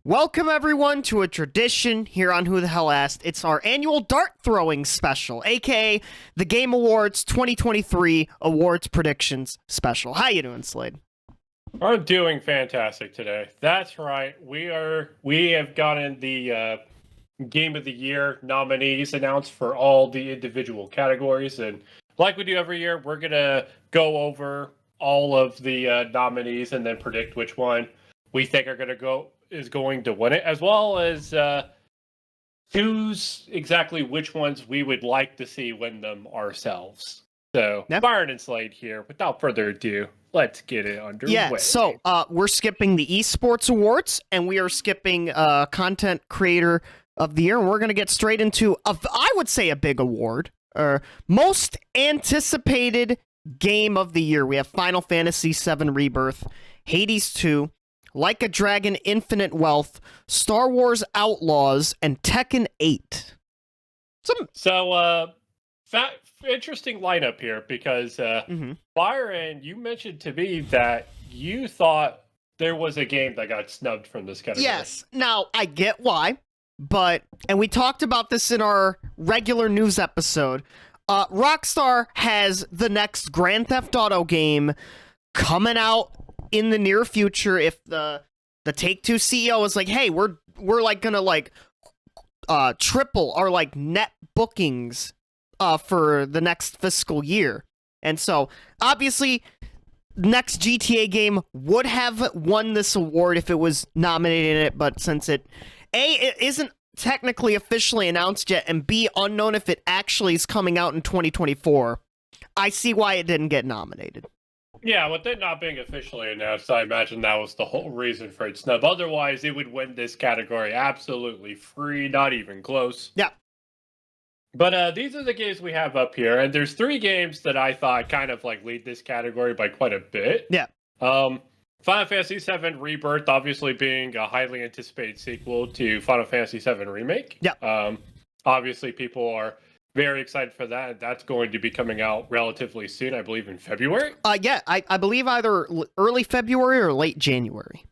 Welcome, everyone, to a tradition here on Who the Hell Asked. It's our annual dart throwing special, aka the Game Awards 2023 Awards Predictions Special. How you doing, Slade? I'm doing fantastic today. That's right. We have gotten the Game of the Year nominees announced for all the individual categories, and like we do every year, we're gonna go over all of the nominees and then predict which one we think is going to win it, as well as choose exactly which ones we would like to see win them ourselves. So, Yep. Byron and Slade here. Without further ado, let's get it underway. Yeah, so we're skipping the Esports Awards, and we are skipping Content Creator of the Year, and we're going to get straight into, I would say, a big award. Most Anticipated Game of the Year. We have Final Fantasy VII Rebirth, Hades 2, Like a Dragon Infinite Wealth, Star Wars Outlaws, and Tekken 8. Interesting lineup here because Byron, you mentioned to me that you thought there was a game that got snubbed from this category. Yes. Now, I get why, and we talked about this in our regular news episode, Rockstar has the next Grand Theft Auto game coming out in the near future. If the Take-Two CEO is like, hey, we're like gonna like triple our like net bookings for the next fiscal year. And so, obviously, next GTA game would have won this award if it was nominated in it, but since it isn't technically officially announced yet, and B, unknown if it actually is coming out in 2024, I see why it didn't get nominated. Yeah, with it not being officially announced, I imagine that was the whole reason for its snub. Otherwise, it would win this category absolutely free, not even close. Yeah. But these are the games we have up here, and there's three games that I thought kind of like lead this category by quite a bit. Yeah. Final Fantasy VII Rebirth, obviously being a highly anticipated sequel to Final Fantasy VII Remake. Yeah. Obviously, people are very excited for that. That's going to be coming out relatively soon, I believe in February. Yeah, I believe either early February or late January.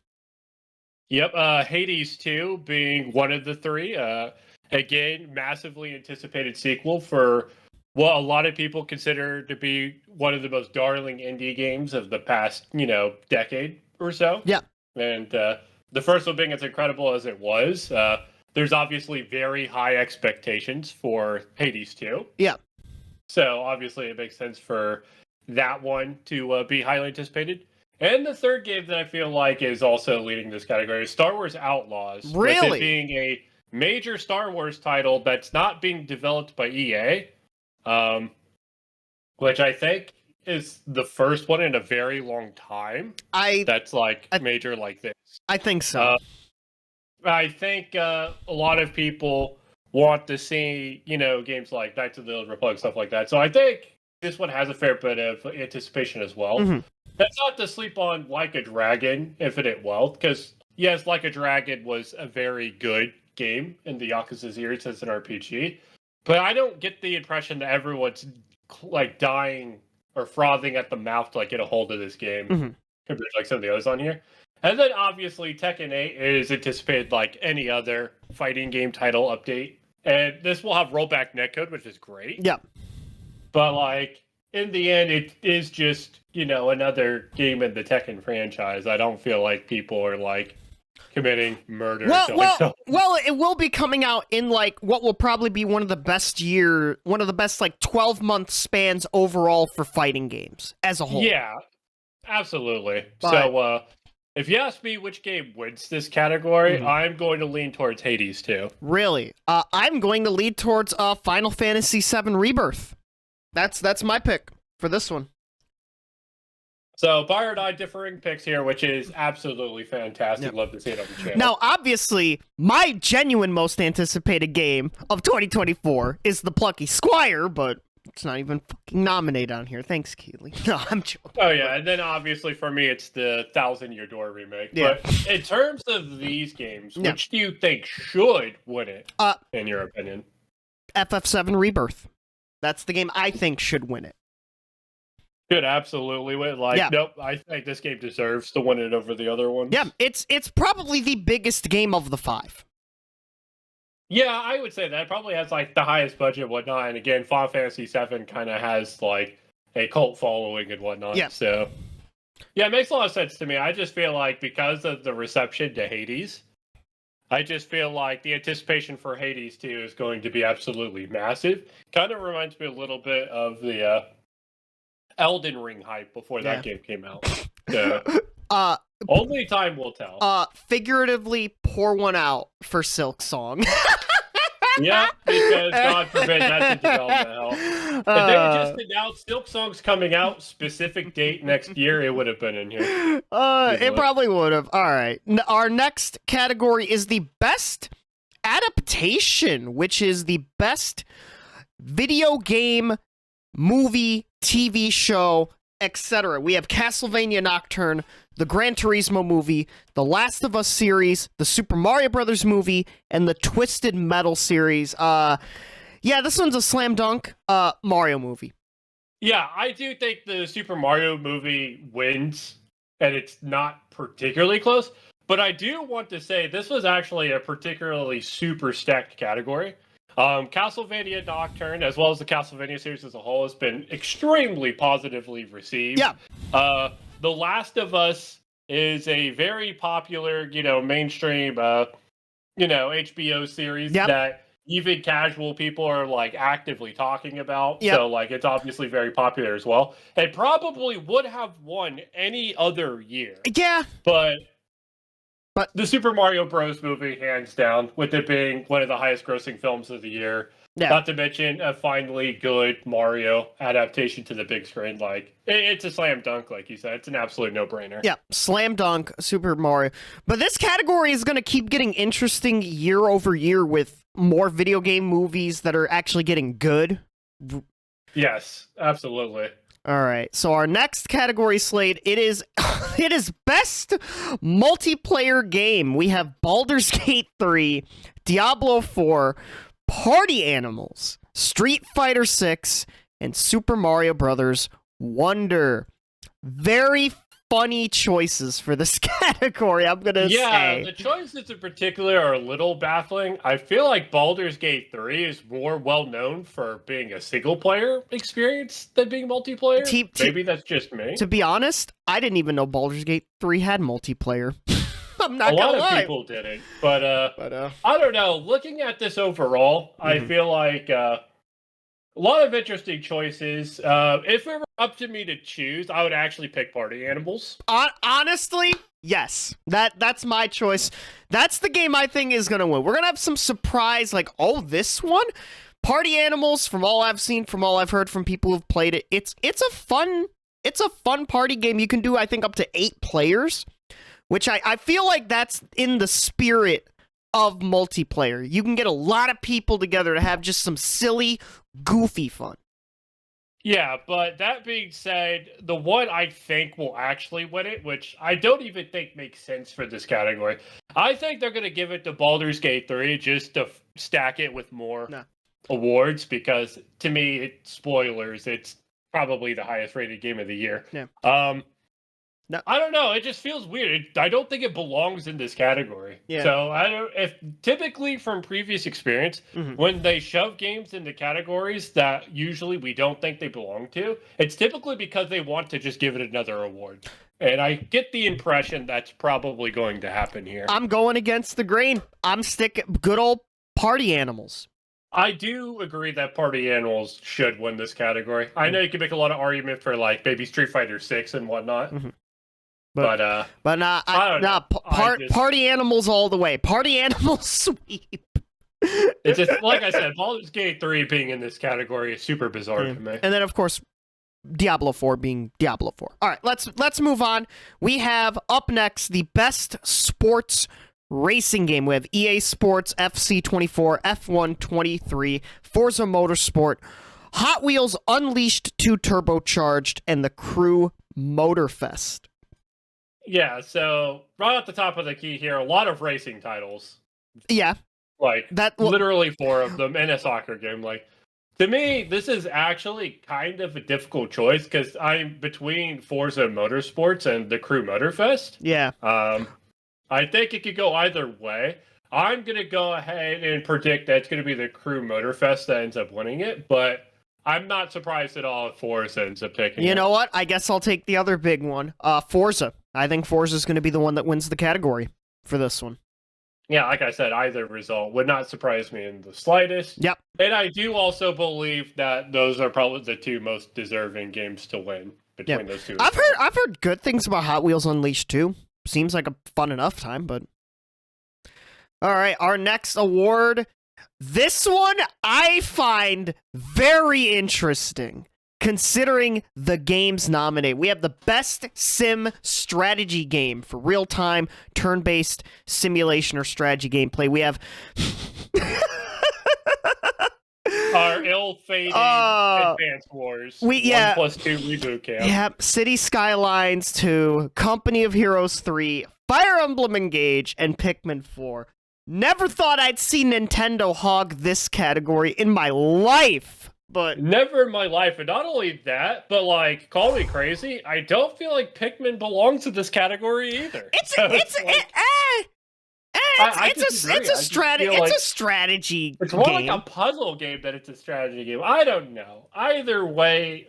Yep. Hades 2 being one of the three. Again, massively anticipated sequel for what a lot of people consider to be one of the most darling indie games of the past, decade or so. Yeah. And the first one being as incredible as it was, there's obviously very high expectations for Hades 2. Yeah. So obviously it makes sense for that one to be highly anticipated. And the third game that I feel like is also leading this category is Star Wars Outlaws. Really? With it being a major Star Wars title that's not being developed by EA, which I think is the first one in a very long time that's like major like this. I think so. I think a lot of people want to see, games like Knights of the Old Republic, stuff like that. So I think this one has a fair bit of anticipation as well. Mm-hmm. That's not to sleep on Like a Dragon, Infinite Wealth, because yes, Like a Dragon was a very good game in the Yakuza series as an RPG, but I don't get the impression that everyone's like dying or frothing at the mouth to like get a hold of this game compared to like some of the others on here. And then obviously Tekken 8 is anticipated like any other fighting game title update, and this will have rollback netcode, which is great. Yeah, but like in the end, it is just another game in the Tekken franchise. I don't feel like people are like committing murder. Well, it will be coming out in like what will probably be one of the best like 12-month spans overall for fighting games as a whole. Yeah, absolutely. So if you ask me which game wins this category, I'm going to lean towards Hades 2. Really? I'm going to lead towards Final Fantasy VII Rebirth. That's my pick for this one. So, Byron and I differing picks here, which is absolutely fantastic. Yep. Love to see it on the channel. Now, obviously, my genuine most anticipated game of 2024 is The Plucky Squire, but it's not even fucking nominated on here. Thanks, Keeley. No, I'm joking. Oh, yeah, and then obviously for me, it's the Thousand Year Door remake. Yeah. But in terms of these games, which do you think should win it, in your opinion? FF7 Rebirth. That's the game I think should win it. Could absolutely win. Like, Yeah. nope, I think this game deserves to win it over the other ones. Yeah, it's probably the biggest game of the 5. Yeah, I would say that. It probably has, like, the highest budget and whatnot. And again, Final Fantasy VII kind of has, like, a cult following and whatnot. Yeah. So, yeah, it makes a lot of sense to me. I just feel like because of the reception to Hades, I just feel like the anticipation for Hades 2 is going to be absolutely massive. Kind of reminds me a little bit of the Elden Ring hype before that game came out. So, only time will tell. Figuratively pour one out for Silk Song. Yeah, because God forbid that's in development hell. If they had just announced Silk Song's coming out, specific date next year, it would have been in here. It probably would have. All right. Our next category is the best adaptation, which is the best video game, movie, TV show, etc. We have Castlevania Nocturne, the Gran Turismo movie, the Last of Us series, the Super Mario Brothers movie, and the Twisted Metal series. Yeah, this one's a slam dunk. Mario movie. Yeah, I do think the Super Mario movie wins, and it's not particularly close. But I do want to say this was actually a particularly super stacked category. Castlevania Nocturne, as well as the Castlevania series as a whole, has been extremely positively received. Yeah. The Last of Us is a very popular, mainstream, HBO series that even casual people are, like, actively talking about. Yep. So, like, it's obviously very popular as well. It probably would have won any other year. Yeah. But the Super Mario Bros. Movie, hands down, with it being one of the highest grossing films of the year. Yeah. Not to mention a finally good Mario adaptation to the big screen. Like, it's a slam dunk, like you said. It's an absolute no-brainer. Yeah, slam dunk, Super Mario. But this category is going to keep getting interesting year over year with more video game movies that are actually getting good. Yes, absolutely. All right, so our next category, Slade, it is best multiplayer game. We have Baldur's Gate 3, Diablo 4, Party Animals, Street Fighter 6, and Super Mario Brothers Wonder. Very funny choices for this category, I'm gonna say. Yeah, the choices in particular are a little baffling. I feel like Baldur's Gate 3 is more well-known for being a single-player experience than being multiplayer. Maybe that's just me. To be honest, I didn't even know Baldur's Gate 3 had multiplayer. I'm not gonna lie. A lot of people didn't, but I don't know. Looking at this overall, I feel like a lot of interesting choices. If it were up to me to choose, I would actually pick Party Animals. Honestly, yes. That's my choice. That's the game I think is gonna win. We're gonna have some surprise, like, oh, this one? Party Animals, from all I've seen, from all I've heard from people who've played it, it's a fun party game. You can do, I think, up to 8 players. Which I feel like that's in the spirit of multiplayer. You can get a lot of people together to have just some silly, goofy fun. Yeah, but that being said, the one I think will actually win it, which I don't even think makes sense for this category, I think they're going to give it to Baldur's Gate 3 just to stack it with more awards, because to me, spoilers, it's probably the highest rated game of the year. Yeah. No. I don't know. It just feels weird. I don't think it belongs in this category. Yeah. So if typically from previous experience, when they shove games into categories that usually we don't think they belong to, it's typically because they want to just give it another award. And I get the impression that's probably going to happen here. I'm going against the grain. I'm sticking good old Party Animals. I do agree that Party Animals should win this category. I know you can make a lot of argument for, like, maybe Street Fighter 6 and whatnot. But Party Animals all the way. Party Animals sweep. It's just, like I said, Baldur's Gate 3 being in this category is super bizarre to me. And then, of course, Diablo 4 being Diablo 4. All right, let's move on. We have up next the best sports racing game. We have EA Sports, FC 24, F1 23, Forza Motorsport, Hot Wheels Unleashed 2 Turbocharged, and the Crew Motorfest. Yeah, so right at the top of the key here, a lot of racing titles. Yeah. Like, literally 4 of them in a soccer game. Like, To me, this is actually kind of a difficult choice because I'm between Forza Motorsports and the Crew Motorfest. Yeah. I think it could go either way. I'm going to go ahead and predict that it's going to be the Crew Motorfest that ends up winning it, but I'm not surprised at all if Forza ends up picking it. You know what? I guess I'll take the other big one. Forza. I think Forza is going to be the one that wins the category for this one. Yeah, like I said, either result would not surprise me in the slightest. Yep. And I do also believe that those are probably the two most deserving games to win between those two. I've heard good things about Hot Wheels Unleashed too. Seems like a fun enough time, but all right, our next award. This one I find very interesting, considering the games nominated. We have the best sim strategy game for real-time, turn-based simulation or strategy gameplay. We have our ill-fated Advance Wars. 1+2 reboot camp. Yeah, City Skylines 2, Company of Heroes 3, Fire Emblem Engage, and Pikmin 4. Never thought I'd see Nintendo hog this category in my life. But never in my life, and not only that, but like, call me crazy, I don't feel like Pikmin belongs to this category either. It's a strategy. It's more game. like a puzzle game than it's a strategy game. I don't know. Either way,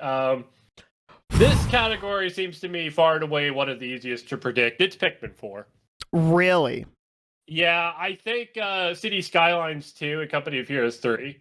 this category seems to me far and away one of the easiest to predict. It's Pikmin 4. Really? Yeah, I think City Skylines 2 and Company of Heroes 3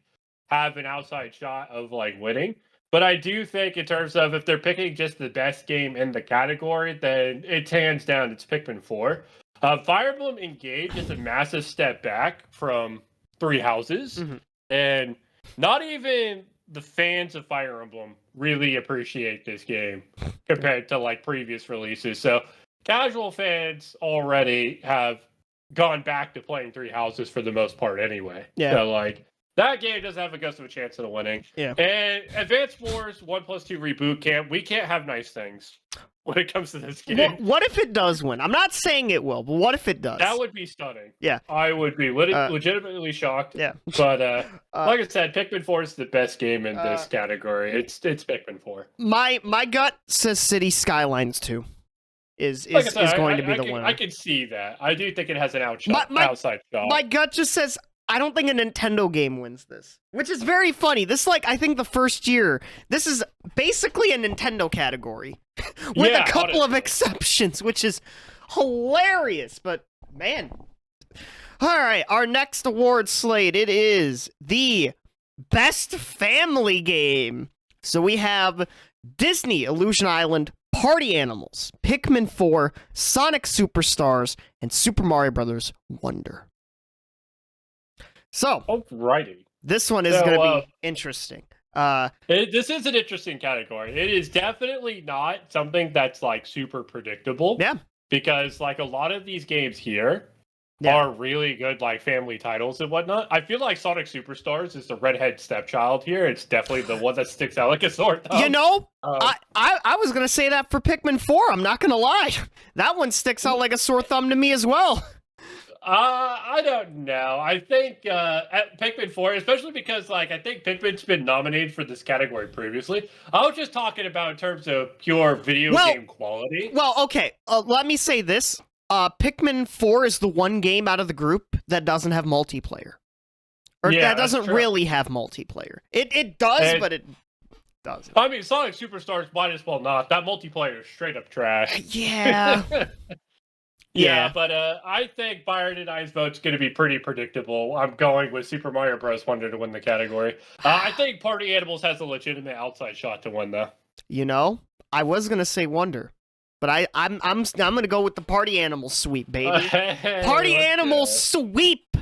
have an outside shot of like winning. But I do think in terms of if they're picking just the best game in the category, then it's hands down, it's Pikmin 4. Fire Emblem Engage is a massive step back from Three Houses. Mm-hmm. And not even the fans of Fire Emblem really appreciate this game compared to like previous releases. So casual fans already have gone back to playing Three Houses for the most part anyway. Yeah. So like that game doesn't have a ghost of a chance of winning. Yeah. And Advance Wars 1+2 reboot camp, we can't have nice things when it comes to this game. What if it does win? I'm not saying it will, but what if it does? That would be stunning. Yeah. I would be legitimately shocked. Yeah. But like I said, Pikmin 4 is the best game in this category. It's Pikmin 4. My gut says City Skylines 2 is Like I said, going to be the winner. I can see that. I do think it has an outside shot. My gut just says I don't think a Nintendo game wins this, which is very funny. This, like, I think the first year, this is basically a Nintendo category with a couple of exceptions, which is hilarious. But man, all right, our next award, Slade, it is the best family game. So we have Disney Illusion Island, Party Animals, Pikmin 4, Sonic Superstars, and Super Mario Bros. Wonder. So, alrighty. This one is going to be interesting. This is an interesting category. It is definitely not something that's like super predictable. Yeah. Because like a lot of these games here are really good like family titles and whatnot. I feel like Sonic Superstars is the redhead stepchild here. It's definitely the one that sticks out like a sore thumb. You know, I was going to say that for Pikmin 4. I'm not going to lie. That one sticks out like a sore thumb to me as well. I don't know. I think at Pikmin 4, especially because like I think Pikmin's been nominated for this category previously. I was just talking about in terms of pure video game quality. Well, okay. Let me say this. Pikmin 4 is the one game out of the group that doesn't have multiplayer. Or that doesn't really have multiplayer. It does, but it doesn't. I mean, Sonic Superstars might as well not. That multiplayer is straight up trash. Yeah. Yeah, but I think Byron and I's vote's going to be pretty predictable. I'm going with Super Mario Bros. Wonder to win the category. I think Party Animals has a legitimate outside shot to win, though. You know, I was going to say Wonder, but I'm going to go with the Party Animals sweep, baby. Party Animals sweep,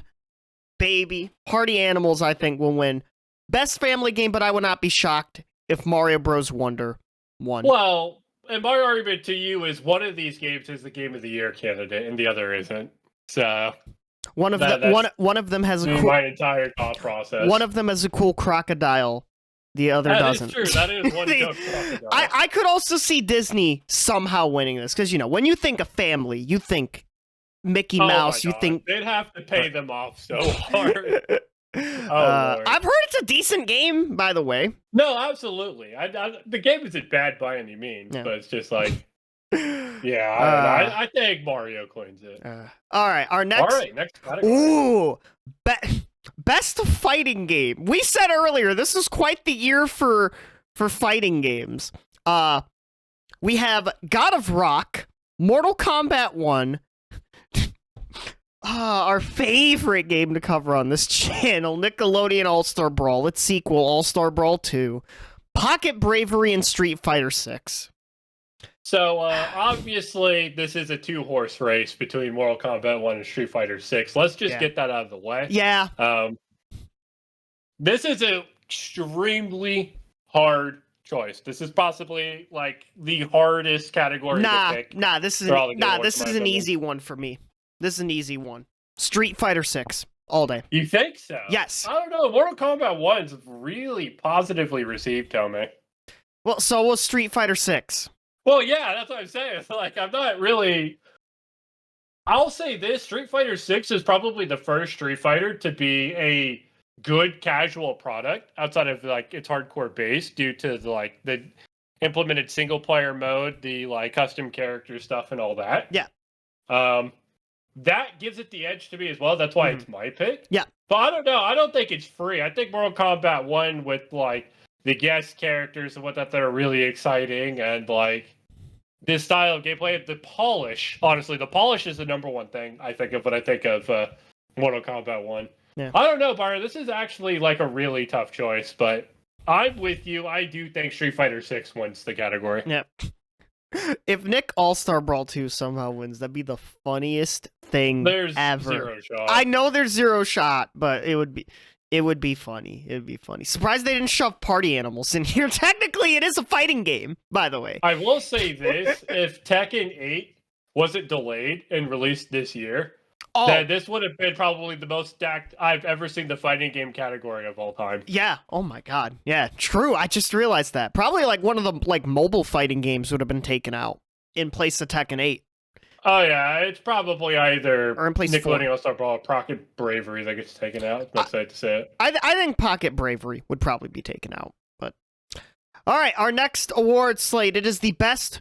baby. Party Animals, I think, will win best family game, but I would not be shocked if Mario Bros. Wonder won. Well, and my argument to you is one of these games is the Game of the Year candidate, and the other isn't. So one of them has a cool, my entire thought process. One of them has a cool crocodile. The other doesn't. That is true. That is one dope crocodile. I could also see Disney somehow winning this because when you think of family, you think Mickey Mouse. You think they'd have to pay them off so hard. Lord. I've heard it's a decent game, by the way. No, absolutely. The game isn't bad by any means, Yeah. but it's just like, yeah, I don't know. I think Mario claims it. All right, our next. All right, next category. Ooh, best fighting game. We said earlier this is quite the year for fighting games. We have God of Rock, Mortal Kombat 1. Our favorite game to cover on this channel, Nickelodeon All-Star Brawl, its sequel, All-Star Brawl 2, Pocket Bravery, and Street Fighter 6. So, obviously, this is a two-horse race between Mortal Kombat 1 and Street Fighter 6. Let's just get that out of the way. Yeah. This is an extremely hard choice. This is possibly, like, the hardest category to pick. This is an easy one for me. This is an easy one. Street Fighter 6 all day. You think so? Yes. I don't know. Mortal Kombat 1's really positively received, tell me. Well, so was Street Fighter 6. Well, yeah, that's what I'm saying. Like, I'm not really. I'll say this: Street Fighter 6 is probably the first Street Fighter to be a good casual product outside of like its hardcore base, due to the implemented single player mode, the like custom character stuff, and all that. Yeah. That gives it the edge to me as well. That's why it's my pick. Yeah. But I don't know. I don't think it's free. I think Mortal Kombat 1 with like the guest characters and whatnot that are really exciting, and like this style of gameplay, the polish. Honestly, the polish is the number one thing I think of when I think of Mortal Kombat 1. Yeah. I don't know, Byron. This is actually like a really tough choice, but I'm with you. I do think Street Fighter 6 wins the category. Yeah. If Nick All-Star Brawl 2 somehow wins, that'd be the funniest thing ever. Zero shot. I know there's zero shot, but it would be funny. It would be funny. Surprised they didn't shove party animals in here. Technically, it is a fighting game, by the way. I will say this: if Tekken 8 wasn't delayed and released this year, then this would have been probably the most stacked I've ever seen the fighting game category of all time. Yeah. Oh my god. Yeah. True. I just realized that. Probably like one of the like mobile fighting games would have been taken out in place of Tekken 8. Oh yeah, it's probably either or in place Nickelodeon All-Star Brawl or Pocket Bravery that gets taken out. That's right to say it. I think Pocket Bravery would probably be taken out. But all right, our next award slate. It is the best.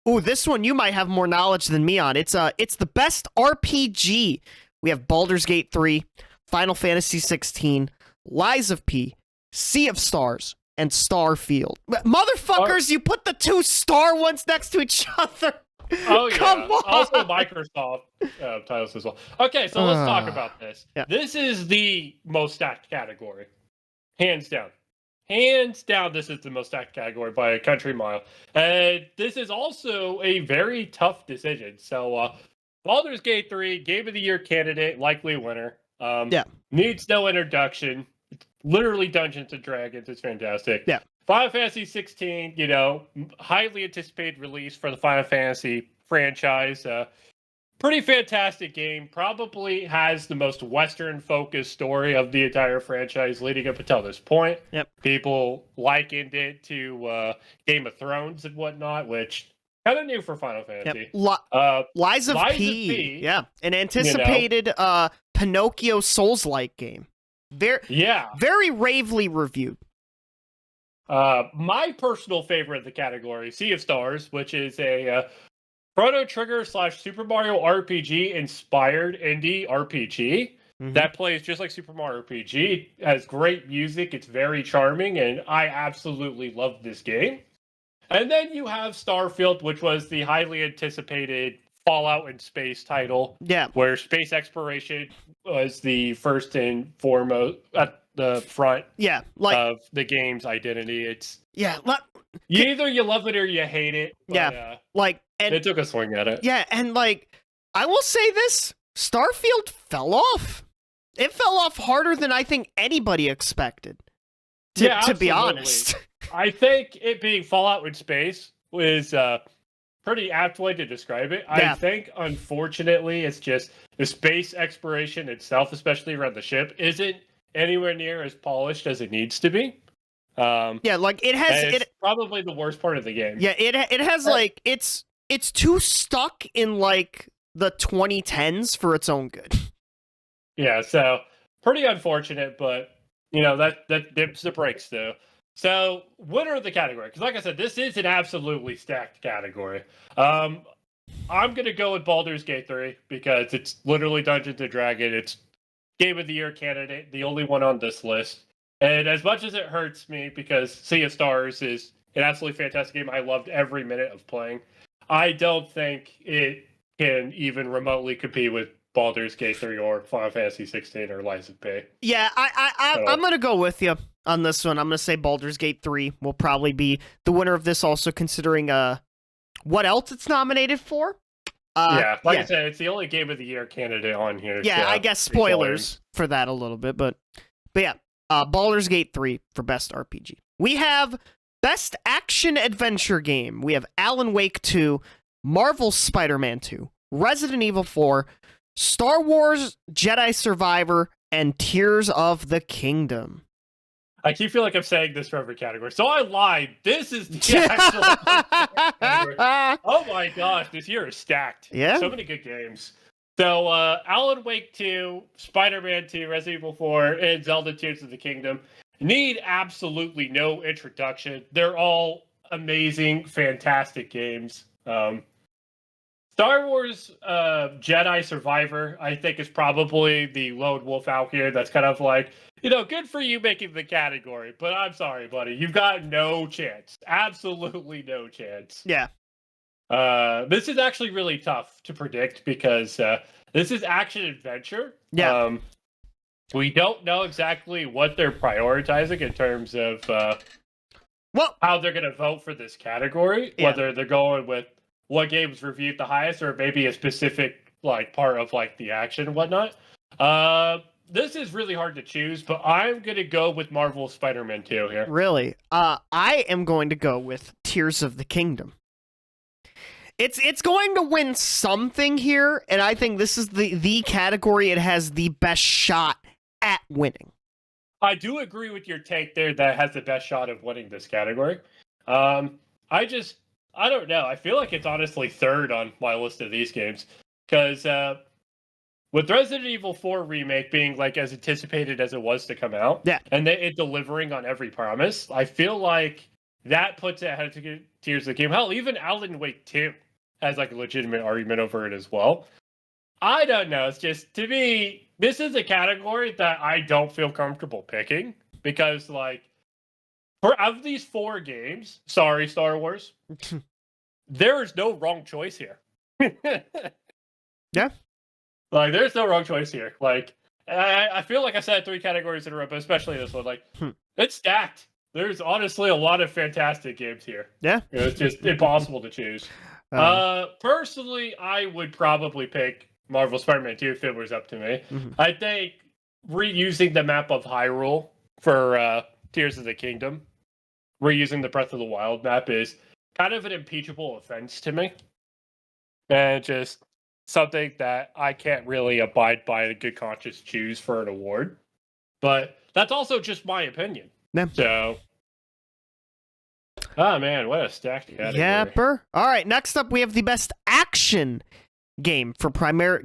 Ooh, this one you might have more knowledge than me on. It's the best RPG. We have Baldur's Gate 3, Final Fantasy 16, Lies of P, Sea of Stars, and Starfield. Motherfuckers, you put the two star ones next to each other. Oh, yeah. Come on. Also Microsoft titles as well. Okay, so let's talk about this. Yeah. This is the most stacked category. Hands down. Hands down, this is the most stacked category by a country mile. And this is also a very tough decision. So, Baldur's Gate 3, Game of the Year candidate, likely winner. Needs no introduction. It's literally Dungeons and Dragons. It's fantastic. Yeah. Final Fantasy 16, highly anticipated release for the Final Fantasy franchise. Pretty fantastic game. Probably has the most Western-focused story of the entire franchise leading up until this point. Yep. People likened it to Game of Thrones and whatnot, which kind of new for Final Fantasy. Yep. Lies of P. Yeah. An anticipated Pinocchio Souls-like game. Very ravely reviewed. My personal favorite of the category, Sea of Stars, which is a Chrono Trigger / Super Mario RPG inspired indie RPG that plays just like Super Mario RPG. It has great music. It's very charming, and I absolutely love this game. And then you have Starfield, which was the highly anticipated Fallout in space title. Yeah. Where space exploration was the first and foremost at the front of the game's identity. It's either you love it or you hate it. But, and it took a swing at it. Yeah, and I will say this, Starfield fell off. It fell off harder than I think anybody expected. To be honest. I think it being Fallout in space was pretty apt way to describe it. I think, unfortunately, it's just the space exploration itself, especially around the ship, isn't anywhere near as polished as it needs to be. It's probably the worst part of the game. Yeah, it has it's too stuck in the 2010s for its own good. Yeah, so pretty unfortunate, but that dips the brakes though. So winner of the category, because like I said, this is an absolutely stacked category. I'm gonna go with Baldur's Gate 3 because it's literally Dungeons and Dragons. It's Game of the Year candidate, the only one on this list. And as much as it hurts me because Sea of Stars is an absolutely fantastic game, I loved every minute of playing. I don't think it can even remotely compete with Baldur's Gate 3 or Final Fantasy 16 or Lies of P. Yeah, I'm going to go with you on this one. I'm going to say Baldur's Gate 3 will probably be the winner of this, also considering what else it's nominated for. I said, it's the only Game of the Year candidate on here. Yeah, I guess spoilers for that a little bit, but yeah, Baldur's Gate 3 for Best RPG. We have Best Action Adventure Game. We have Alan Wake 2, Marvel's Spider-Man 2, Resident Evil 4, Star Wars Jedi Survivor, and Tears of the Kingdom. I keep feeling like I'm saying this for every category. So I lied. This is the actual category. Oh my gosh, this year is stacked. Yeah. So many good games. So Alan Wake 2, Spider-Man 2, Resident Evil 4, and Zelda Tears of the Kingdom need absolutely no introduction. They're all amazing, fantastic games. Star Wars Jedi Survivor, I think, is probably the lone wolf out here that's kind of like, good for you making the category, but I'm sorry, buddy. You've got no chance. Absolutely no chance. Yeah. This is actually really tough to predict because this is action-adventure. Yeah. We don't know exactly what they're prioritizing in terms of how they're going to vote for this category, whether they're going with what games reviewed the highest or maybe a specific part of the action and whatnot. This is really hard to choose, but I'm going to go with Marvel's Spider-Man 2 here. Really? I am going to go with Tears of the Kingdom. It's going to win something here, and I think this is the category it has the best shot at winning. I do agree with your take there that it has the best shot of winning this category. I don't know. I feel like it's honestly third on my list of these games. Because with Resident Evil 4 Remake being as anticipated as it was to come out, and it delivering on every promise, I feel like that puts it ahead of Tears of the Kingdom. Hell, even Alan Wake 2 has a legitimate argument over it as well. I don't know. It's just, to me, this is a category that I don't feel comfortable picking. Because, of these 4 games, sorry, Star Wars, there is no wrong choice here. Yeah. There's no wrong choice here. I feel like I said 3 categories in a row, but especially this one. It's stacked. There's honestly a lot of fantastic games here. Yeah. It's just impossible to choose. Personally, I would probably pick Marvel Spider-Man 2 if it was up to me. Mm-hmm. I think reusing the map of Hyrule for Tears of the Kingdom, reusing the Breath of the Wild map is kind of an impeachable offense to me. And just something that I can't really abide by a good conscience choose for an award. But that's also just my opinion. Yeah. So, oh man, what a stacked category. Yeah, All right, next up we have the best action game for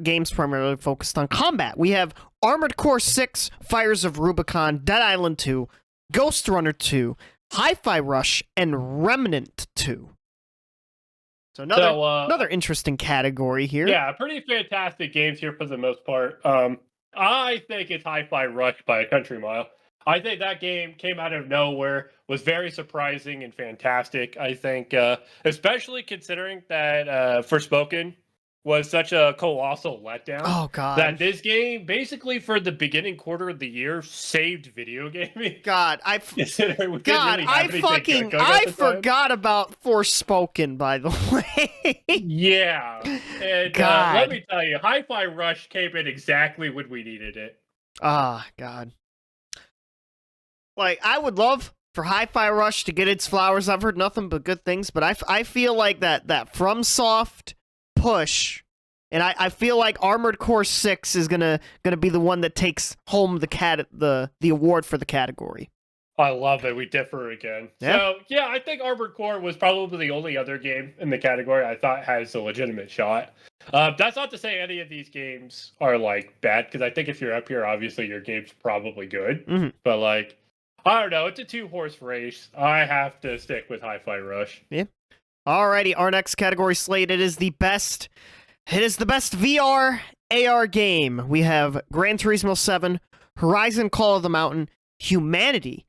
games primarily focused on combat. We have Armored Core 6, Fires of Rubicon, Dead Island 2, Ghost Runner 2, Hi-Fi Rush, and Remnant 2. So another interesting category here. Yeah, pretty fantastic games here for the most part. I think it's Hi-Fi Rush by a country mile. I think that game came out of nowhere, was very surprising and fantastic. I think, especially considering that Forspoken was such a colossal letdown. Oh, God. That this game, basically for the beginning quarter of the year, saved video gaming. God, I forgot about Forspoken, by the way. Yeah. And let me tell you, Hi-Fi Rush came in exactly when we needed it. Ah, God. I would love for Hi-Fi Rush to get its flowers. I've heard nothing but good things, but I feel like that FromSoft push, and I feel like Armored Core 6 is gonna be the one that takes home the award for the category. I love it. We differ again. Yeah. So, yeah, I think Armored Core was probably the only other game in the category I thought has a legitimate shot. That's not to say any of these games are like bad, because I think if you're up here, obviously your game's probably good. Mm-hmm. But like, I don't know. It's a 2-horse race. I have to stick with Hi-Fi Rush. Yeah. Alrighty, our next category, Slade. It is the best VR AR game. We have Gran Turismo 7, Horizon Call of the Mountain, Humanity,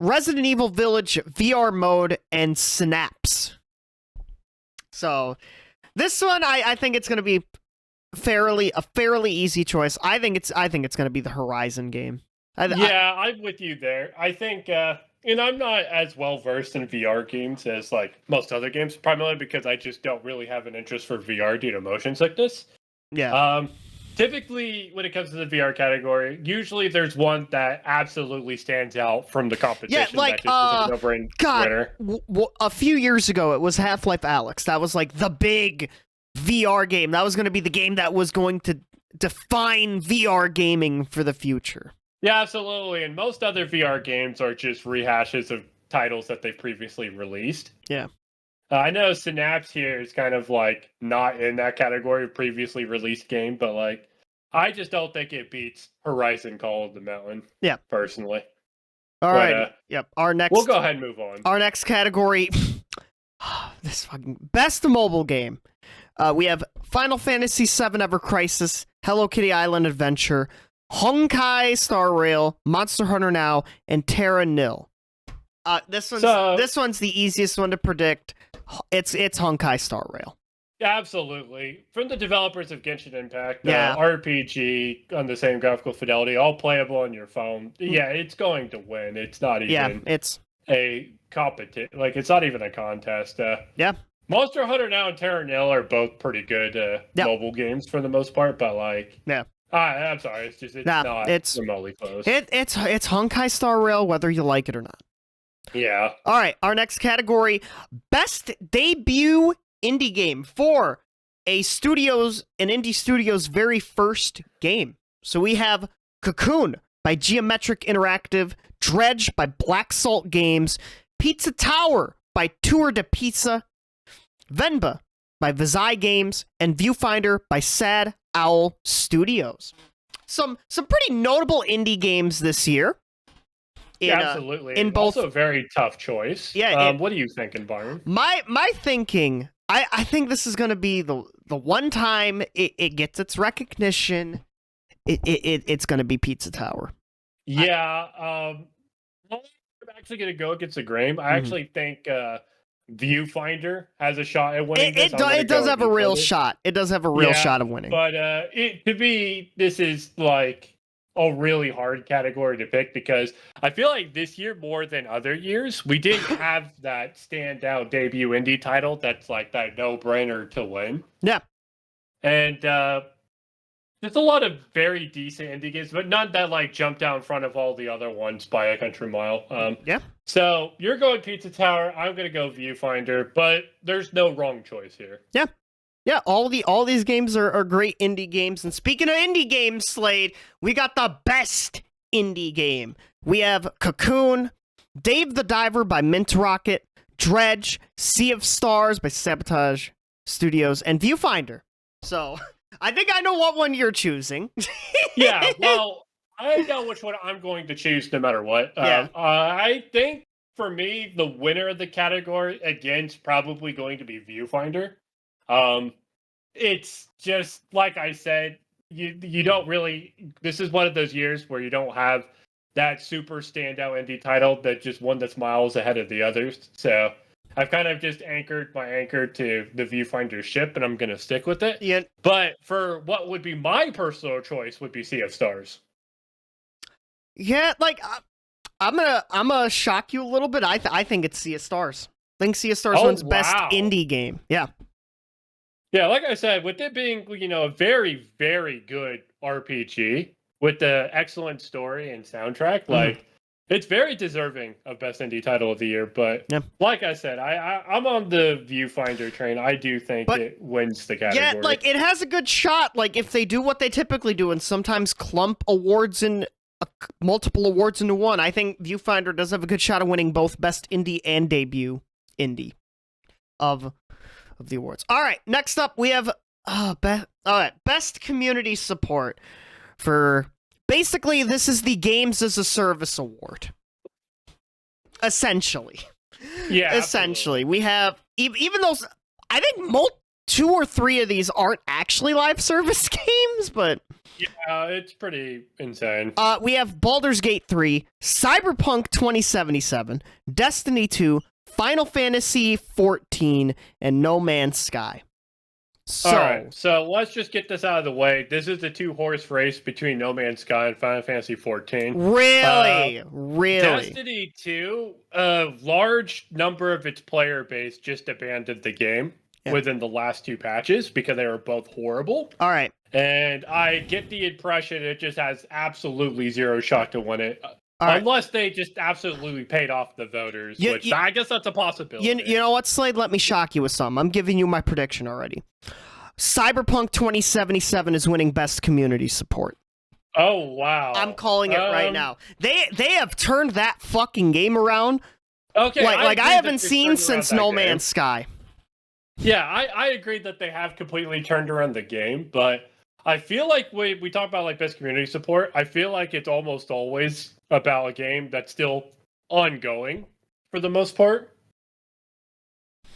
Resident Evil Village VR mode, and Synapse. So this one, I think it's going to be a fairly easy choice. I think it's going to be the Horizon game. I'm with you there. I think, and I'm not as well versed in VR games as like most other games, primarily because I just don't really have an interest for VR due to motion sickness. Yeah. Typically, when it comes to the VR category, usually there's one that absolutely stands out from the competition. Yeah, like, that just is a no-brainer winner. A few years ago, it was Half-Life Alyx. That was like the big VR game. That was going to be the game that was going to define VR gaming for the future. Yeah, absolutely. And most other VR games are just rehashes of titles that they've previously released. Yeah. I know Synapse here is kind of like not in that category of previously released game, but like I just don't think it beats Horizon Call of the Mountain. Yeah. Personally. All right. Yep. We'll go ahead and move on. Our next category, this fucking best mobile game. We have Final Fantasy VII Ever Crisis, Hello Kitty Island Adventure, Honkai Star Rail, Monster Hunter Now, and Terra Nil. This one's the easiest one to predict. It's Honkai Star Rail. Absolutely. From the developers of Genshin Impact, RPG on the same graphical fidelity, all playable on your phone. Yeah, it's going to win. It's not even it's a competition. Like, it's not even a contest. Monster Hunter Now and Terra Nil are both pretty good mobile games for the most part, but like... Yeah. I'm sorry, it's remotely close. It's Honkai Star Rail, whether you like it or not. Yeah. All right, our next category, best debut indie game for an indie studio's very first game. So we have Cocoon by Geometric Interactive, Dredge by Black Salt Games, Pizza Tower by Tour de Pizza, Venba by Vizai Games, and Viewfinder by Sad Owl Studios. Some pretty notable indie games this year. Absolutely. In both, also a very tough choice. Yeah. What are you thinking, Byron? My thinking, I think this is going to be the one time it gets its recognition. It's going to be Pizza Tower. Yeah. I'm actually going to go against the grain. I actually think Viewfinder has a shot at winning. It does have a real shot. It does have a real shot of winning. But this is like a really hard category to pick, because I feel like this year more than other years, we didn't have that standout debut indie title that's like that no-brainer to win. Yeah. And there's a lot of very decent indie games, but none that like jump down in front of all the other ones by a country mile. So you're going Pizza Tower, I'm going to go Viewfinder, but there's no wrong choice here. Yeah. Yeah, all these games are great indie games. And speaking of indie games, Slade, we got the best indie game. We have Cocoon, Dave the Diver by Mint Rocket, Dredge, Sea of Stars by Sabotage Studios, and Viewfinder. So, I think I know what one you're choosing. Yeah, well, I know which one I'm going to choose no matter what. I think, for me, the winner of the category, again, is probably going to be Viewfinder. It's just like I said, you don't really, this is one of those years where you don't have that super standout indie title that just one that's miles ahead of the others. So I've kind of just anchored my anchor to the Viewfinder ship, and I'm going to stick with it. Yeah. But for what would be my personal choice would be Sea of Stars. Yeah, like I'm gonna shock you a little bit. I think it's Sea of Stars. I think Sea of Stars wins best indie game. Yeah. Yeah, like I said, with it being, a very, very good RPG with the excellent story and soundtrack, like, it's very deserving of best indie title of the year. But like I said, I'm on the Viewfinder train. I do think it wins the category. Yeah, like, it has a good shot. Like, if they do what they typically do and sometimes clump awards in multiple awards into one. I think Viewfinder does have a good shot of winning both Best Indie and Debut Indie of the awards. All right, next up we have Best Community Support for basically this is the Games as a Service award. Essentially. Yeah. Essentially. Absolutely. We have even those I think 2 or 3 of these aren't actually live service games, but Yeah, it's pretty insane. we have Baldur's Gate 3, Cyberpunk 2077, Destiny 2, Final Fantasy 14, and No Man's Sky. So, All right, so let's just get this out of the way. This is a 2-horse race between No Man's Sky and Final Fantasy 14. really? Destiny 2, a large number of its player base just abandoned the game within the last 2 patches because they were both horrible. All right. And I get the impression it just has absolutely zero shot to win it. Right. Unless they just absolutely paid off the voters, which I guess that's a possibility. You know what, Slade? Let me shock you with something. I'm giving you my prediction already. Cyberpunk 2077 is winning Best Community Support. Oh, wow. I'm calling it right now. They have turned that fucking game around. Okay. I haven't seen since No Man's Sky. Yeah, I agree that they have completely turned around the game, but I feel like we talk about like Best Community Support, I feel like it's almost always about a game that's still ongoing for the most part.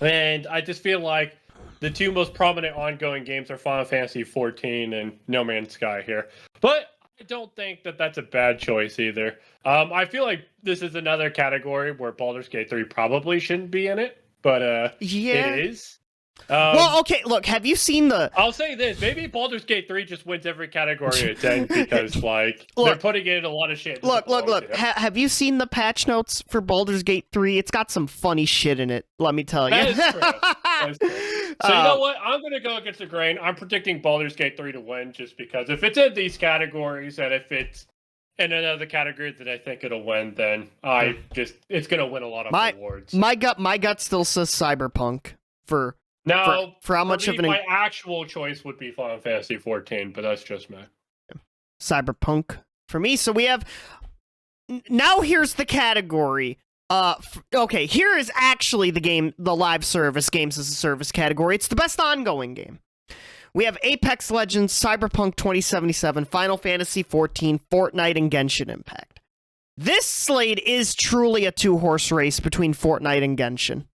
And I just feel like the 2 most prominent ongoing games are Final Fantasy 14 and No Man's Sky here. But I don't think that that's a bad choice either. I feel like this is another category where Baldur's Gate 3 probably shouldn't be in it, but it is. Well, okay, look, have you seen the... I'll say this, maybe Baldur's Gate 3 just wins every category it's in because, they're putting in a lot of shit. Look, have you seen the patch notes for Baldur's Gate 3? It's got some funny shit in it, let me tell you. That is true. That is true. So you know what? I'm going to go against the grain. I'm predicting Baldur's Gate 3 to win just because if it's in these categories and if it's in another category that I think it'll win, then it's going to win a lot of awards. My gut still says Cyberpunk for how much of my actual choice would be Final Fantasy 14, but that's just me. Cyberpunk for me. So we have now. Here's the category. Okay, here is actually the live service games as a service category. It's the best ongoing game. We have Apex Legends, Cyberpunk 2077, Final Fantasy 14, Fortnite, and Genshin Impact. This Slade is truly a 2-horse race between Fortnite and Genshin.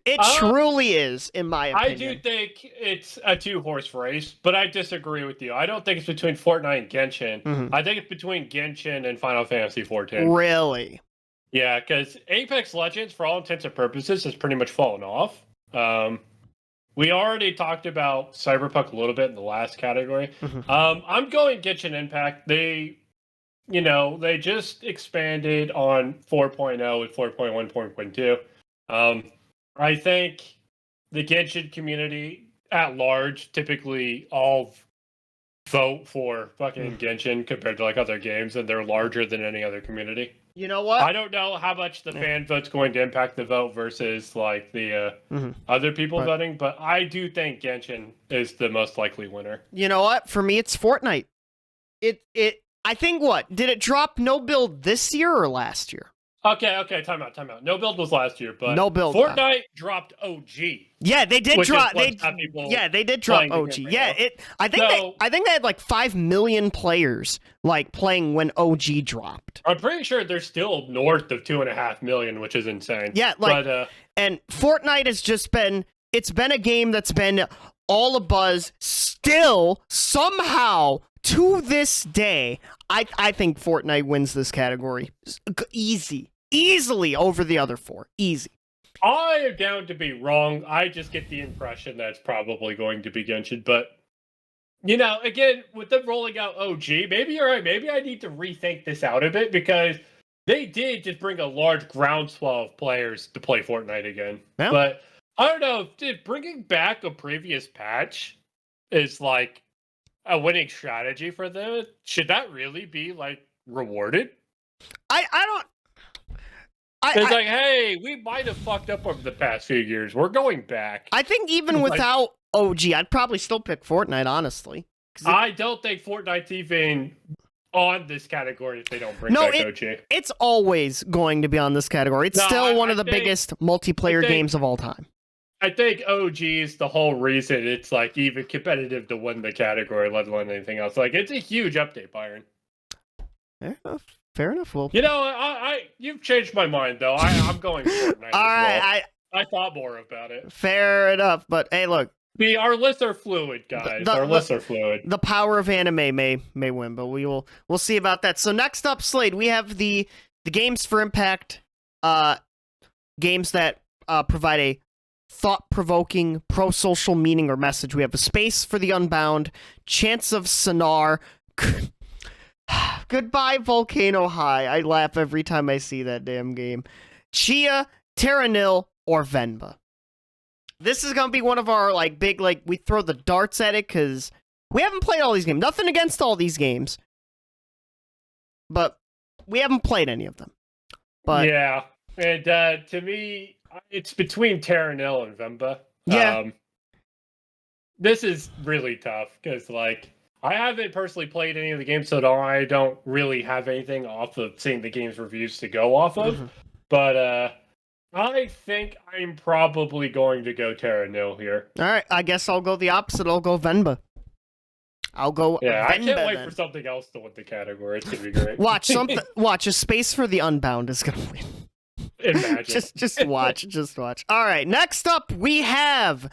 It truly is, in my opinion. I do think it's a 2-horse race, but I disagree with you. I don't think it's between Fortnite and Genshin. Mm-hmm. I think it's between Genshin and Final Fantasy 14. Really? Yeah, because Apex Legends, for all intents and purposes, has pretty much fallen off. We already talked about Cyberpunk a little bit in the last category. Mm-hmm. I'm going Genshin Impact. They just expanded on 4.0 and 4.1.2. I think the Genshin community at large typically all vote for fucking Genshin compared to like other games, and they're larger than any other community. You know what? I don't know how much the fan vote's going to impact the vote versus like the other people voting, but I do think Genshin is the most likely winner. You know what? For me, it's Fortnite. I think did it drop no build this year or last year? Okay, time out. No build was last year, but no build. Fortnite dropped OG. Yeah, they did drop. They did drop OG. Yeah, I think they had like 5 million players like playing when OG dropped. I'm pretty sure they're still north of 2.5 million, which is insane. Yeah, and Fortnite has just been. It's been a game that's been all a buzz. Still, somehow, to this day, I think Fortnite wins this category. Easily over the other 4. Easy. I am down to be wrong. I just get the impression that it's probably going to be Genshin. But, again, with them rolling out OG, maybe you're right. Maybe I need to rethink this out a bit because they did just bring a large groundswell of players to play Fortnite again. Yeah. But, I don't know, bringing back a previous patch is like a winning strategy for them. Should that really be like rewarded? I don't. It's like, hey, we might have fucked up over the past few years. We're going back. I think even without OG, I'd probably still pick Fortnite, honestly. I don't think Fortnite's even on this category if they don't bring No, back OG. it's always going to be on this category. It's still one of the biggest multiplayer games of all time. I think OG is the whole reason it's like even competitive to win the category, let alone anything else. Like, it's a huge update, Byron. Fair enough. Fair enough. Well, you know, you've changed my mind though. I'm going Fortnite. All right, well. I thought more about it. Fair enough, but hey, look. Our lists are fluid, guys. Our lists are fluid. The power of anime may win, but we'll see about that. So next up, Slade, we have the games for impact, games that provide a thought-provoking, pro-social meaning or message. We have A Space for the Unbound, Chance of Sonar, Goodbye Volcano High. I laugh every time I see that damn game. Chia, Terra Nil, or Venba. This is gonna be one of our big we throw the darts at it because we haven't played all these games. Nothing against all these games, but we haven't played any of them. But yeah, and to me, it's between Terra Nil and Venba. Yeah, this is really tough because I haven't personally played any of the games, so I don't really have anything off of seeing the game's reviews to go off of. Mm-hmm. But I think I'm probably going to go Terra Nil here. All right, I guess I'll go the opposite. I'll go Venba. I'll go. Yeah, Venba, I can't wait then. For something else to win the category. It's gonna be great. Watch A Space for the Unbound is gonna win. Imagine. just watch. All right, next up we have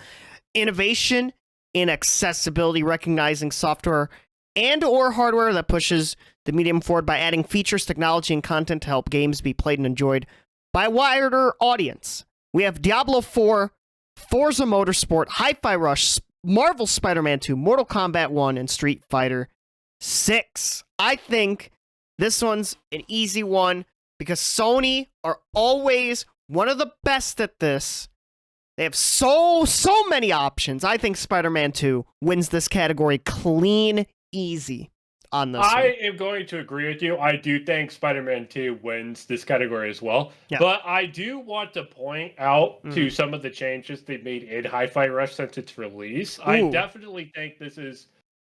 innovation in accessibility, recognizing software and or hardware that pushes the medium forward by adding features, technology, and content to help games be played and enjoyed by a wider audience. We have Diablo 4, Forza Motorsport, Hi-Fi Rush, Marvel Spider-Man 2, Mortal Kombat 1, and Street Fighter 6. I think this one's an easy one because Sony are always one of the best at this. They have so many options. I think Spider-Man 2 wins this category clean, easy on this one. am going to agree with you. I do think Spider-Man 2 wins this category as well. Yeah. But I do want to point out to some of the changes they made in Hi-Fi Rush since its release. Ooh. I definitely think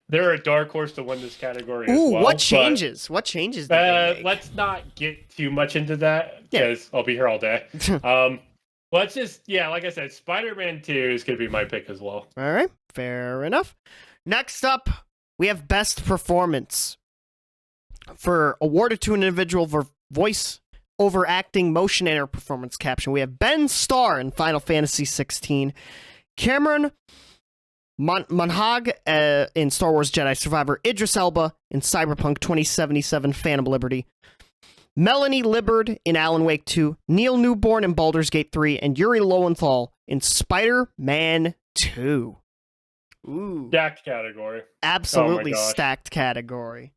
they're a dark horse to win this category as well. What changes? What changes did they make? Let's not get too much into that because I'll be here all day. Let's just, like I said, Spider-Man 2 is going to be my pick as well. All right, fair enough. Next up, we have Best Performance. For awarded to an individual for voice over acting, motion, and or performance caption. We have Ben Starr in Final Fantasy XVI, Cameron Monhag in Star Wars Jedi Survivor, Idris Elba in Cyberpunk 2077 Phantom Liberty, Melanie Libbard in Alan Wake 2, Neil Newborn in Baldur's Gate 3, and Yuri Lowenthal in Spider-Man 2. Ooh. Stacked category. Absolutely stacked category.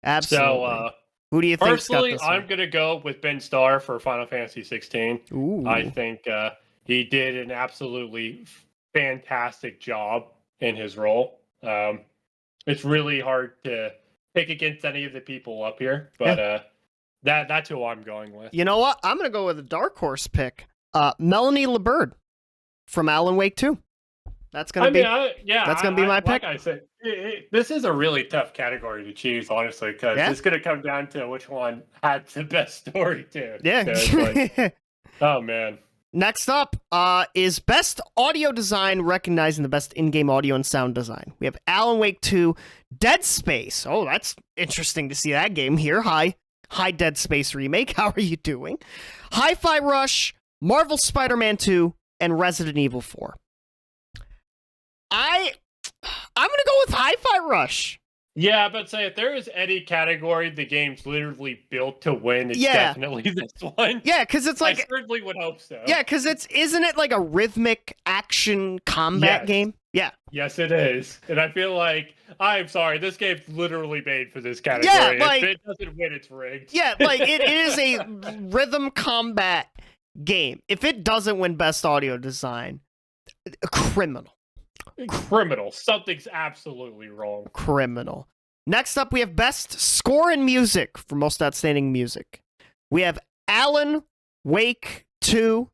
Absolutely. So, who do you think? Personally, I'm going to go with Ben Starr for Final Fantasy 16. Ooh. I think he did an absolutely fantastic job in his role. It's really hard to pick against any of the people up here, but that's who I'm going with. You know what? I'm going to go with a dark horse pick. Melanie Libbard from Alan Wake 2. That's going to be that's going to be my pick. Like I said, this is a really tough category to choose, honestly, because it's going to come down to which one had the best story, too. Yeah. So oh, man. Next up is Best Audio Design, recognizing the best in-game audio and sound design. We have Alan Wake 2, Dead Space. Oh, that's interesting to see that game here. Hi, Dead Space remake. How are you doing? Hi-Fi Rush, Marvel Spider-Man 2, and Resident Evil 4. I'm gonna go with Hi-Fi Rush. Yeah, but say if there is any category the game's literally built to win, it's definitely this one. Yeah, because it's like I certainly would hope so. Yeah, because isn't it like a rhythmic action combat game? Yeah. Yes, it is. And I feel like I'm sorry, this game's literally made for this category. Yeah, if it doesn't win, it's rigged. Yeah, it is a rhythm combat game. If it doesn't win Best Audio Design, a criminal. Something's absolutely wrong. Criminal. Next up, we have Best Score and Music for Most Outstanding Music. We have Alan Wake 2,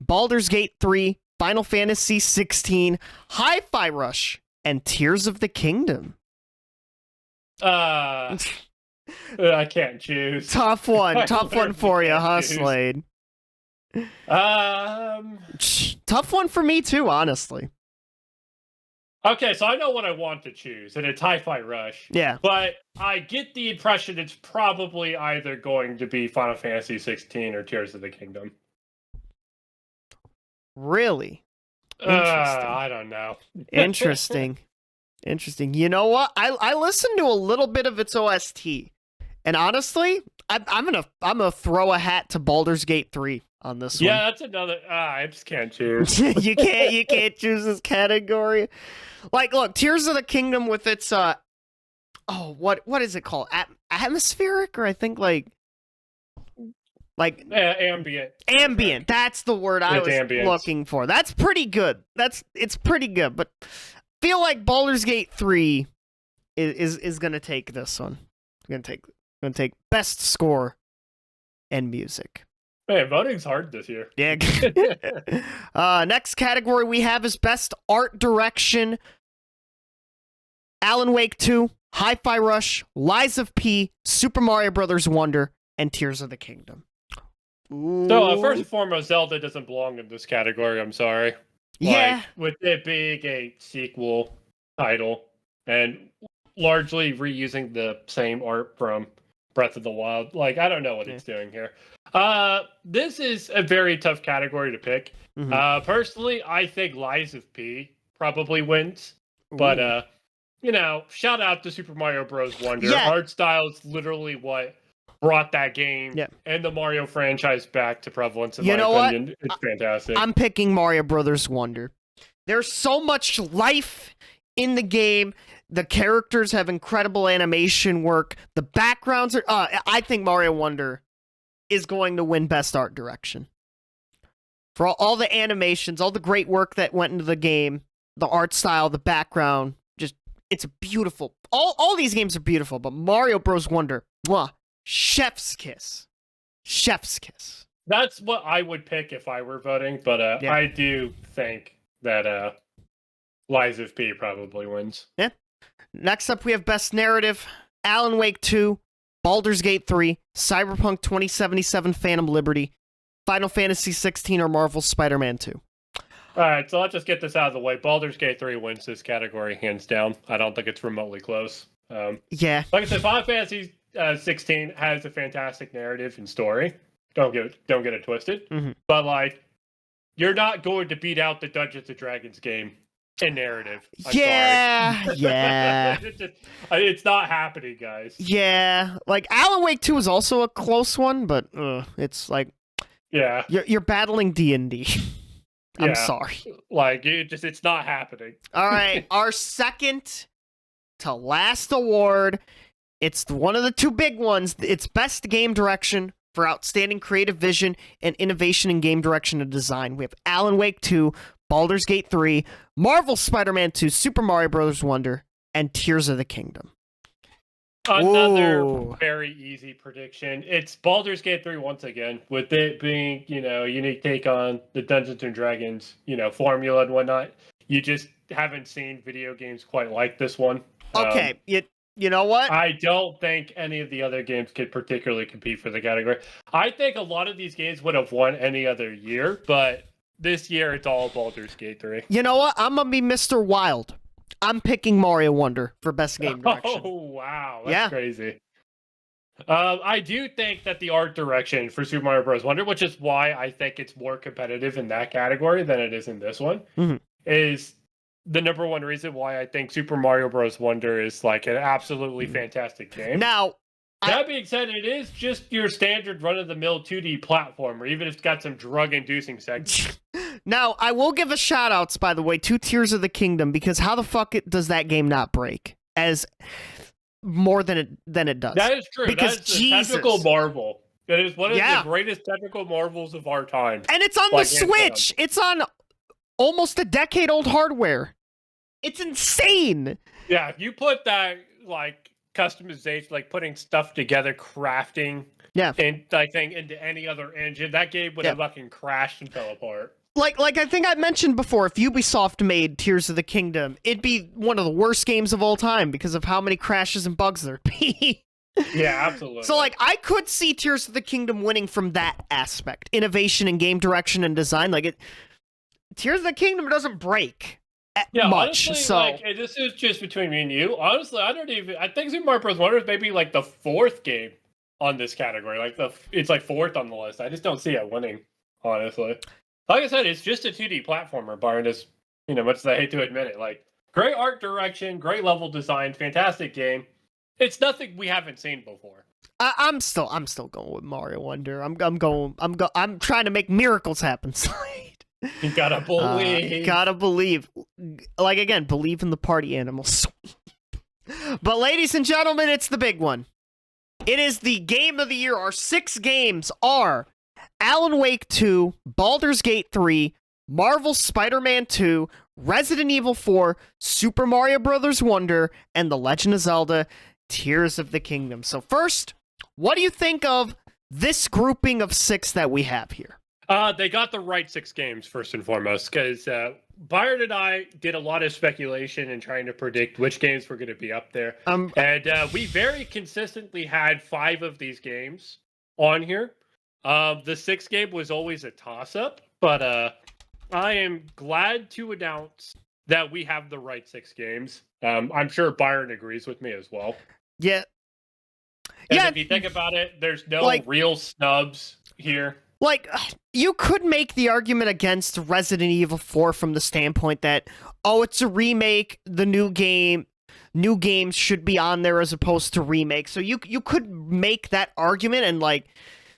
Baldur's Gate 3, Final Fantasy 16, Hi-Fi Rush, and Tears of the Kingdom. I can't choose. Tough one. I Tough one literally for you, can't huh, choose. Slade? Um. Tough one for me too, honestly. Okay, so I know what I want to choose, and it's Hi-Fi Rush. Yeah. But I get the impression it's probably either going to be Final Fantasy 16 or Tears of the Kingdom. Really? Interesting. I don't know. Interesting. Interesting. You know what? I listened to a little bit of its OST, and honestly, I'm gonna throw a hat to Baldur's Gate 3 on this one. Yeah, that's another. I just can't choose. you can't choose this category. Like, look, Tears of the Kingdom with its what is it called? Atmospheric, or I think like Ambient. ambient. That's the word I was ambient. looking for. That's pretty good. It's pretty good, but I feel like Baldur's Gate 3 is gonna take this one. Gonna take best score and music. Man, voting's hard this year. Yeah. Next category we have is best art direction. Alan Wake 2, Hi-Fi Rush, Lies of P, Super Mario Bros. Wonder, and Tears of the Kingdom. Ooh. So, first and foremost, Zelda doesn't belong in this category. I'm sorry. Yeah. With it being a sequel title and largely reusing the same art from Breath of the Wild, I don't know what it's doing here. This is a very tough category to pick. Mhm. Personally, I think Lies of P probably wins, but shout out to Super Mario Bros. Wonder. Yeah. Art style is literally what brought that game and the Mario franchise back to prevalence. In my opinion, it's fantastic. I'm picking Mario Brothers Wonder. There's so much life in the game. The characters have incredible animation work. The backgrounds are. I think Mario Wonder is going to win Best Art Direction. For all the animations, all the great work that went into the game, the art style, the background, it's beautiful. All these games are beautiful, but Mario Bros. Wonder, mwah, chef's kiss. Chef's kiss. That's what I would pick if I were voting, but I do think that Lies of P probably wins. Yeah. Next up, we have Best Narrative, Alan Wake 2, Baldur's Gate 3, Cyberpunk 2077 Phantom Liberty, Final Fantasy 16, or Marvel's Spider-Man 2. All right, so let's just get this out of the way. Baldur's Gate 3 wins this category, hands down. I don't think it's remotely close. Yeah. Like I said, Final Fantasy 16 has a fantastic narrative and story. Don't get it twisted. Mm-hmm. But, you're not going to beat out the Dungeons & Dragons game in narrative. I'm sorry. Yeah. It's not happening, guys. Yeah. Alan Wake 2 is also a close one, but it's yeah, you're battling D&D. I'm sorry. It's not happening. All right, our second to last award. It's one of the two big ones. It's Best Game Direction for outstanding creative vision and innovation in game direction and design. We have Alan Wake 2, Baldur's Gate 3, Marvel's Spider-Man 2, Super Mario Bros. Wonder, and Tears of the Kingdom. Another very easy prediction. It's Baldur's Gate 3 once again, with it being, a unique take on the Dungeons and Dragons, formula and whatnot. You just haven't seen video games quite like this one. Okay, you know what? I don't think any of the other games could particularly compete for the category. I think a lot of these games would have won any other year, but this year it's all Baldur's Gate 3. You know what? I'm going to be Mr. Wild. I'm picking Mario Wonder for Best Game Direction. Oh, wow. That's crazy. I do think that the art direction for Super Mario Bros. Wonder, which is why I think it's more competitive in that category than it is in this one, is the number one reason why I think Super Mario Bros. Wonder is an absolutely fantastic game. Now, that being said, it is just your standard run-of-the-mill 2D platformer, even if it's got some drug-inducing segments. Now, I will give a shout-outs, by the way, to Tears of the Kingdom, because how the fuck does that game not break as more than it does? That is true. Because that is a technical marvel. It is one of the greatest technical marvels of our time. And it's on the Switch. It's on almost a decade-old hardware. It's insane. Yeah, if you put that, customization, putting stuff together, crafting, and into any other engine, that game would have fucking crashed and fell apart. Like I think I mentioned before, if Ubisoft made Tears of the Kingdom, it'd be one of the worst games of all time because of how many crashes and bugs there'd be. Yeah, absolutely. So, like, I could see Tears of the Kingdom winning from that aspect. Innovation in game direction and design. Like, Tears of the Kingdom doesn't break much. Honestly, So, like, this is just between me and you. Honestly, I think Super Mario Bros. Wonder is maybe, like, the 4th game on this category. Like, it's, like, 4th on the list. I just don't see it winning, honestly. Like I said, it's just a 2D platformer, Byron, as, much as I hate to admit it. Like, great art direction, great level design, fantastic game. It's nothing we haven't seen before. I'm still going with Mario Wonder. I'm trying to make miracles happen, Slade. You gotta believe. Gotta believe. Like, again, believe in the party animals. But, ladies and gentlemen, it's the big one. It is the game of the year. Our 6 games are Alan Wake 2, Baldur's Gate 3, Marvel's Spider-Man 2, Resident Evil 4, Super Mario Bros. Wonder, and The Legend of Zelda Tears of the Kingdom. So first, what do you think of this grouping of 6 that we have here? They got the right 6 games, first and foremost, because Byron and I did a lot of speculation and trying to predict which games were going to be up there. And we very consistently had 5 of these games on here. The 6th game was always a toss-up, but I am glad to announce that we have the right 6 games. I'm sure Byron agrees with me as well. Yeah. And if you think about it, there's no real snubs here. Like, you could make the argument against Resident Evil 4 from the standpoint that, oh, it's a remake, the new games should be on there as opposed to remake. So you could make that argument, and, like,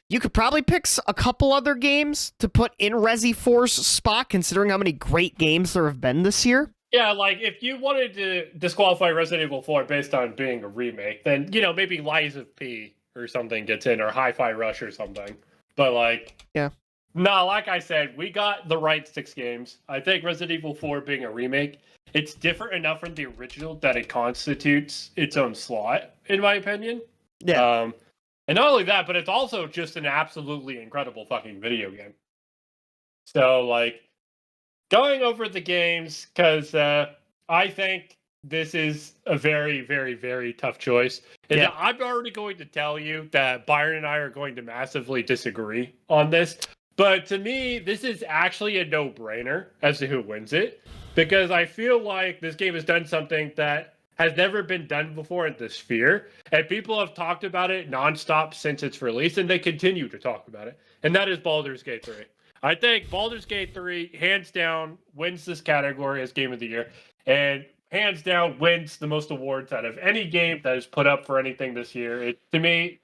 you could probably pick a couple other games to put in Resi 4's spot, considering how many great games there have been this year. Yeah, like, if you wanted to disqualify Resident Evil 4 based on being a remake, then, maybe Lies of P or something gets in, or Hi-Fi Rush or something. But, like... Yeah. No, like I said, we got the right 6 games. I think Resident Evil 4 being a remake, it's different enough from the original that it constitutes its own slot, in my opinion. Yeah. And not only that, but it's also just an absolutely incredible fucking video game. So, like, going over the games, because I think this is a very, very, very tough choice. And I'm already going to tell you that Byron and I are going to massively disagree on this. But to me, this is actually a no-brainer as to who wins it. Because I feel like this game has done something that has never been done before in this sphere. And people have talked about it nonstop since its release, and they continue to talk about it. And that is Baldur's Gate 3. I think Baldur's Gate 3, hands down, wins this category as Game of the Year. And hands down, wins the most awards out of any game that is put up for anything this year. To me,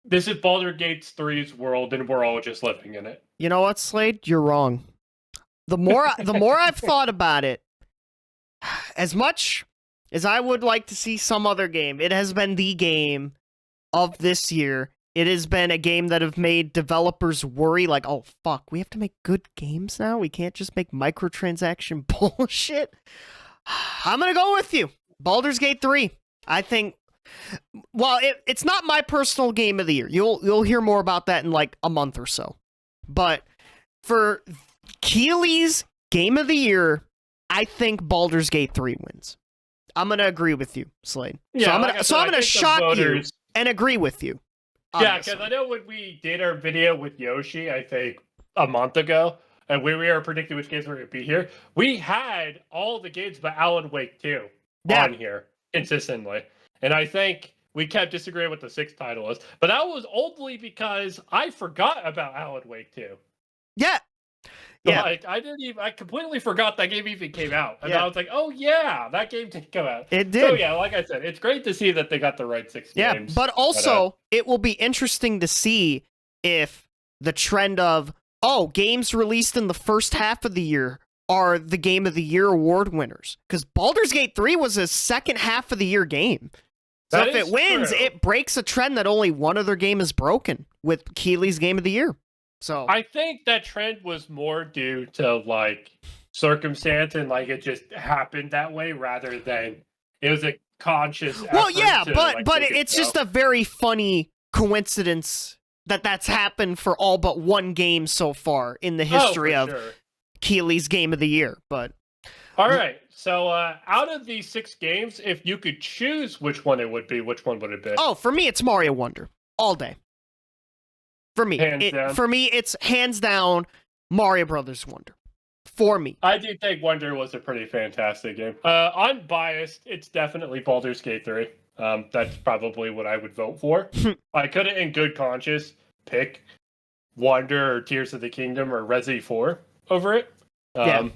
this is Baldur's Gate 3's world, and we're all just living in it. You know what, Slade? You're wrong. The more I've thought about it, as much as I would like to see some other game, it has been the game of this year. It has been a game that have made developers worry, like, oh, fuck, we have to make good games now? We can't just make microtransaction bullshit? I'm going to go with you. Baldur's Gate 3. I think, well, it's not my personal game of the year. You'll hear more about that in, like, a month or so. But for Keeley's game of the year, I think Baldur's Gate 3 wins. I'm going to agree with you, Slade. Yeah, so I'm going to shock you and agree with you. Yeah, because I know when we did our video with Yoshi, I think a month ago, and we were predicting which games were going to be here, we had all the games but Alan Wake 2 on here consistently. And I think we kept disagreeing with the 6th title was. But that was only because I forgot about Alan Wake 2. Yeah. Yeah. Like, I completely forgot that game even came out. And I was like, oh yeah, that game did come out. It did. So yeah, like I said, it's great to see that they got the right 6 games. But also, it will be interesting to see if the trend of, games released in the first half of the year are the Game of the Year award winners. Because Baldur's Gate 3 was a second half of the year game. So if it wins, it breaks a trend that only one other game has broken with Keeley's Game of the Year. So I think that trend was more due to, like, circumstance and, like, it just happened that way rather than it was a conscious effort. Well, yeah, but it's just a very funny coincidence that that's happened for all but one game so far in the history of Keeley's Game of the Year. But all right, So out of these 6 games, if you could choose which one it would be, which one would it be? Oh, for me, it's Mario Wonder all day. For me, Hands down. For me, it's hands down Mario Brothers Wonder. For me, I do think Wonder was a pretty fantastic game. Unbiased, it's definitely Baldur's Gate 3. That's probably what I would vote for. I couldn't, in good conscience, pick Wonder or Tears of the Kingdom or Resi 4 over it. Yeah.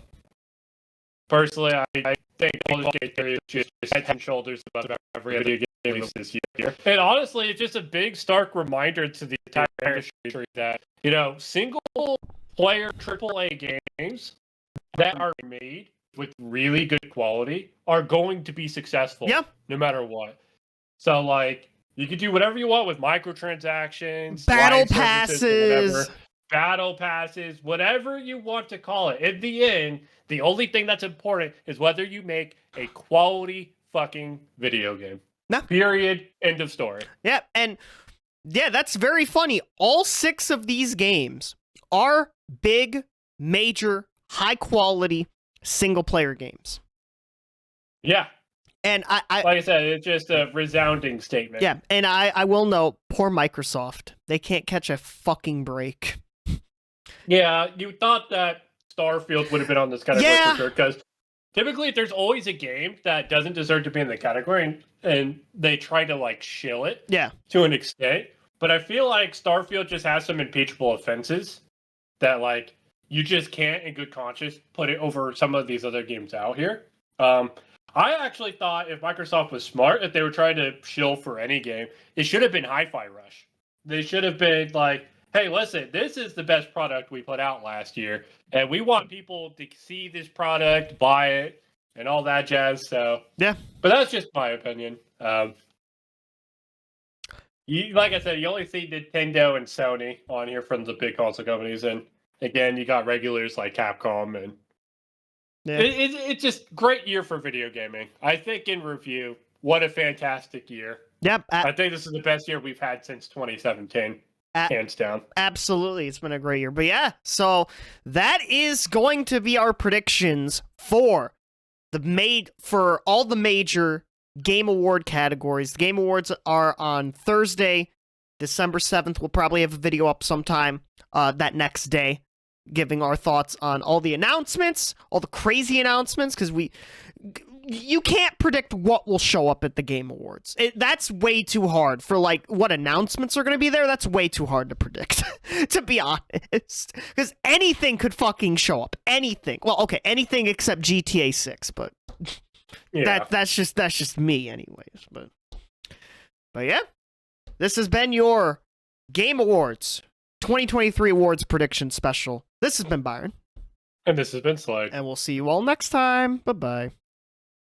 Personally, I think Baldur's Gate 3 is just head and shoulders above every other game released this year. And honestly, it's just a big, stark reminder to the entire industry that, single-player AAA games that are made with really good quality are going to be successful no matter what. So, you can do whatever you want with microtransactions, battle passes, whatever you want to call it. In the end, the only thing that's important is whether you make a quality fucking video game. Period. End of story. Yeah, and that's very funny. All 6 of these games are big, major, high-quality single-player games. Yeah. And I like I said, it's just a resounding statement. Yeah, and I will note, poor Microsoft. They can't catch a fucking break. Yeah, you thought that Starfield would have been on this category for sure, because typically there's always a game that doesn't deserve to be in the category, and they try to, shill it to an extent. But I feel like Starfield just has some impeachable offenses that, you just can't, in good conscience, put it over some of these other games out here. I actually thought if Microsoft was smart, if they were trying to shill for any game, it should have been Hi-Fi Rush. They should have been hey, listen, this is the best product we put out last year, and we want people to see this product, buy it, and all that jazz. So yeah, but that's just my opinion. Like I said, you only see Nintendo and Sony on here from the big console companies, and again, you got regulars like Capcom, and it's just great year for video gaming. I think in review, what a fantastic year. Yep, I think this is the best year we've had since 2017. Hands down. Absolutely. It's been a great year. But yeah, so that is going to be our predictions for all the major Game Award categories. The Game Awards are on Thursday, December 7th. We'll probably have a video up sometime that next day, giving our thoughts on all the announcements, all the crazy announcements, because you can't predict what will show up at the Game Awards. That's way too hard for what announcements are going to be there. That's way too hard to predict, to be honest, because anything could fucking show up. Anything. Well, okay, anything except GTA 6, but that's just me, anyways. But yeah, this has been your Game Awards 2023 Awards prediction special. This has been Byron. And this has been Slade. And we'll see you all next time. Bye-bye.